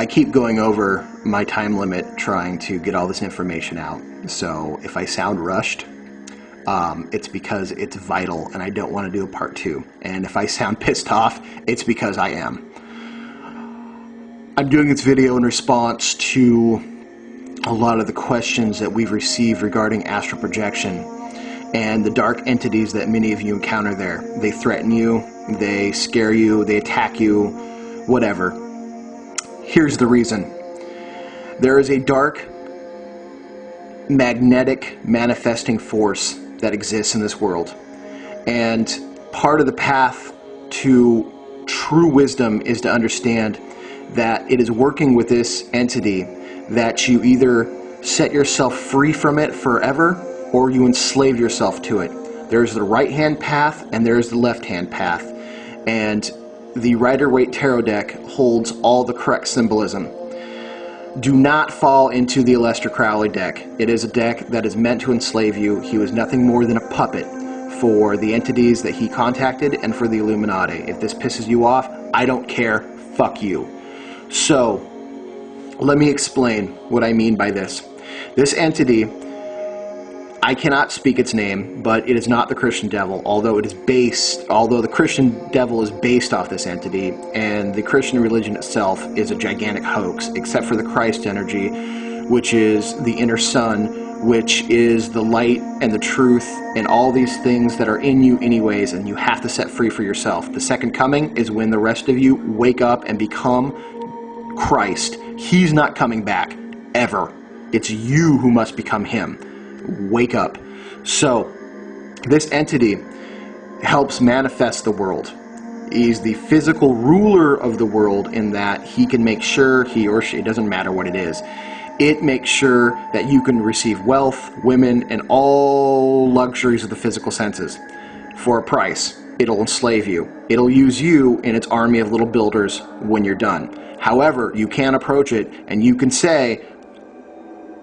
I keep going over my time limit trying to get all this information out. So if I sound rushed, it's because it's vital and I don't want to do a part 2. And if I sound pissed off, it's because I am. I'm doing this video in response to a lot of the questions that we've received regarding astral projection and the dark entities that many of you encounter there. They threaten you, they scare you, they attack you, whatever. Here's the reason. There is a dark, magnetic, manifesting force that exists in this world. And part of the path to true wisdom is to understand that it is working with this entity that you either set yourself free from it forever or you enslave yourself to it. There's the right-hand path and there's the left-hand path. And the Rider-Waite Tarot deck holds all the correct symbolism. Do not fall into the Aleister Crowley deck. It is a deck that is meant to enslave you. He was nothing more than a puppet for the entities that he contacted and for the Illuminati. If this pisses you off, I don't care. Fuck you. So, let me explain what I mean by this. This entity, I cannot speak its name, but it is not the Christian devil, although the Christian devil is based off this entity, and the Christian religion itself is a gigantic hoax, except for the Christ energy, which is the inner sun, which is the light and the truth and all these things that are in you anyways, and you have to set free for yourself. The second coming is when the rest of you wake up and become Christ. He's not coming back, ever. It's you who must become him. Wake up. So, this entity helps manifest the world. He's the physical ruler of the world in that he can make sure, he or she, it doesn't matter what it is, it makes sure that you can receive wealth, women, and all luxuries of the physical senses for a price. It'll enslave you. It'll use you in its army of little builders when you're done. However, you can approach it and you can say,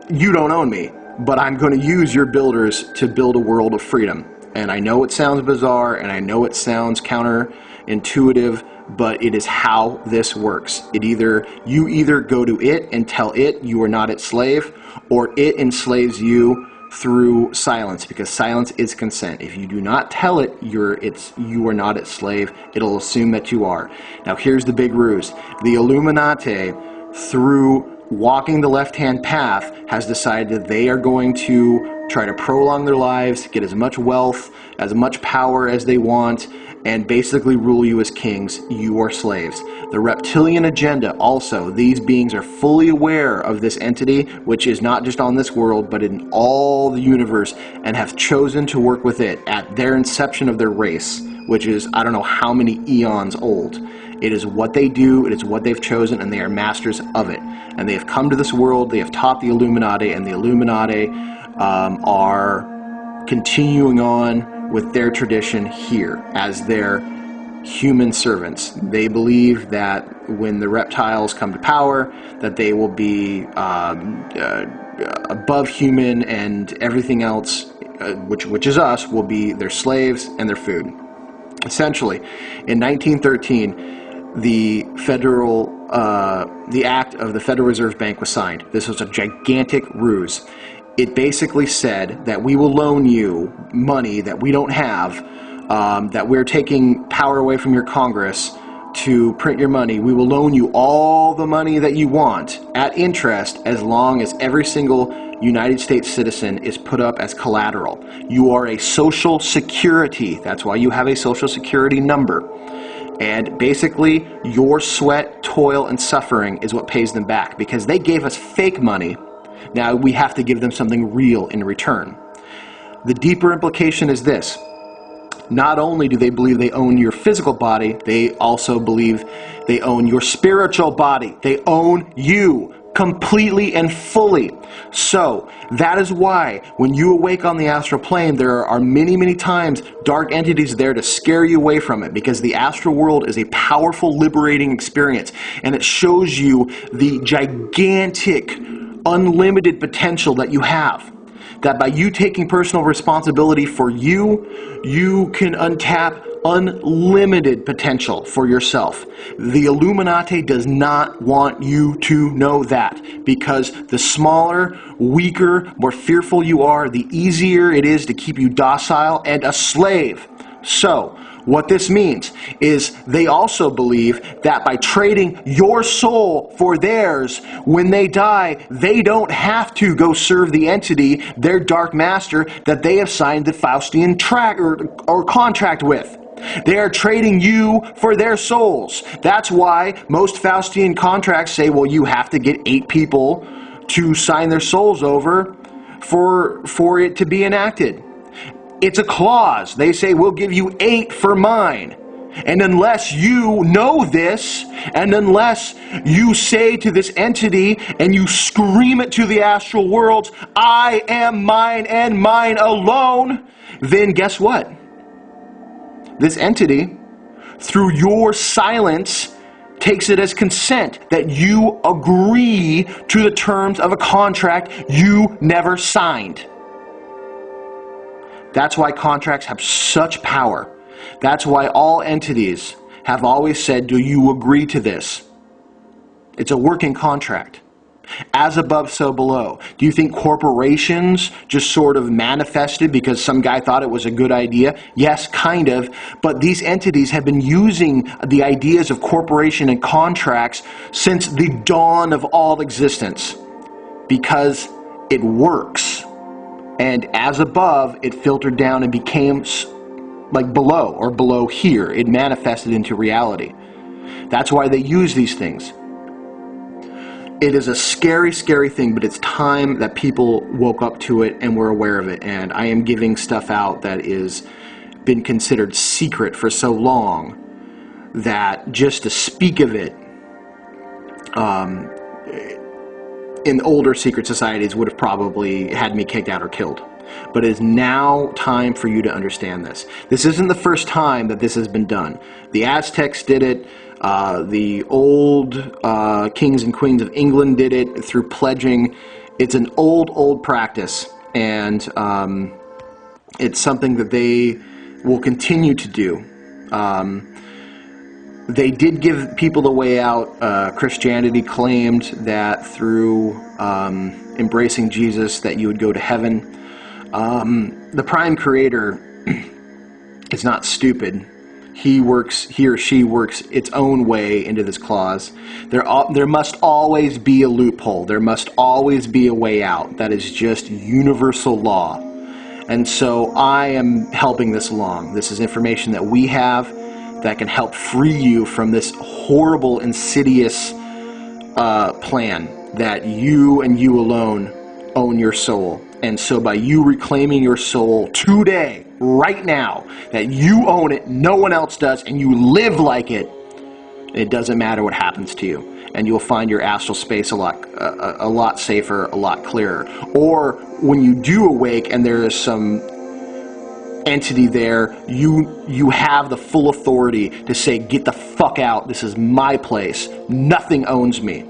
you don't own me, but I'm going to use your builders to build a world of freedom. And I know it sounds bizarre and I know it sounds counterintuitive, but it is how this works. You either go to it and tell it you are not its slave, or it enslaves you through silence, because silence is consent. If you do not tell it you are not its slave, it'll assume that you are. Now here's the big ruse. The Illuminati, through walking the left-hand path, has decided that they are going to try to prolong their lives, get as much wealth, as much power as they want, and basically rule you as kings. You are slaves. The reptilian agenda also, these beings are fully aware of this entity, which is not just on this world, but in all the universe, and have chosen to work with it at their inception of their race, which is, I don't know how many eons old. It is what they do, it is what they've chosen, and they are masters of it. And they have come to this world, they have taught the Illuminati, and the Illuminati are continuing on with their tradition here as their human servants. They believe that when the reptiles come to power, that they will be above human, and everything else, which is us, will be their slaves and their food. Essentially, in 1913, the Act of the Federal Reserve Bank was signed. This was a gigantic ruse. It basically said that we will loan you money that we don't have, that we're taking power away from your Congress to print your money. We will loan you all the money that you want at interest as long as every single United States citizen is put up as collateral. You are a social security. That's why you have a social security number. And basically, your sweat, toil, and suffering is what pays them back, because they gave us fake money. Now we have to give them something real in return. The deeper implication is this. Not only do they believe they own your physical body, they also believe they own your spiritual body. They own you completely and fully. So that is why when you awake on the astral plane, there are many, many times dark entities there to scare you away from it, because the astral world is a powerful, liberating experience, and it shows you the gigantic, unlimited potential that you have. That by you taking personal responsibility for you, you can untap unlimited potential for yourself. The Illuminati does not want you to know that, because the smaller, weaker, more fearful you are, the easier it is to keep you docile and a slave. So, what this means is they also believe that by trading your soul for theirs, when they die, they don't have to go serve the entity, their dark master, that they have signed the Faustian or contract with. They are trading you for their souls. That's why most Faustian contracts say, well, you have to get 8 people to sign their souls over for it to be enacted. It's a clause. They say, we'll give you 8 for mine. And unless you know this, and unless you say to this entity, and you scream it to the astral worlds, I am mine and mine alone, then guess what? This entity, through your silence, takes it as consent that you agree to the terms of a contract you never signed. That's why contracts have such power. That's why all entities have always said, do you agree to this? It's a working contract. As above, so below. Do you think corporations just sort of manifested because some guy thought it was a good idea? Yes, kind of. But these entities have been using the ideas of corporation and contracts since the dawn of all existence, because it works. And as above, it filtered down and became like below, or below here. It manifested into reality. That's why they use these things. It is a scary, scary thing, but it's time that people woke up to it and were aware of it. And I am giving stuff out that is been considered secret for so long that just to speak of it in older secret societies would have probably had me kicked out or killed. But it is now time for you to understand this. This isn't the first time that this has been done. The Aztecs did it. The old kings and queens of England did it through pledging. It's an old practice, and it's something that they will continue to do. They did give people the way out. Christianity claimed that through embracing Jesus that you would go to heaven. The Prime Creator is not stupid. He or she works its own way into this clause. There must always be a loophole. There must always be a way out. That is just universal law. And so I am helping this along. This is information that we have that can help free you from this horrible, insidious plan that you and you alone own your soul. And so by you reclaiming your soul today, right now, that you own it, no one else does, and you live like it, it doesn't matter what happens to you. And you'll find your astral space a lot safer, a lot clearer. Or when you do awake and there is some entity there, you have the full authority to say, get the fuck out, this is my place, nothing owns me.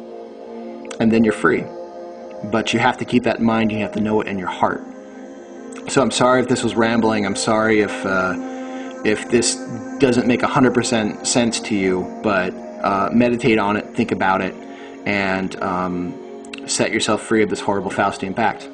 And then you're free. But you have to keep that in mind, you have to know it in your heart. So I'm sorry if this was rambling, I'm sorry if this doesn't make 100% sense to you, but meditate on it, think about it, and set yourself free of this horrible Faustian Pact.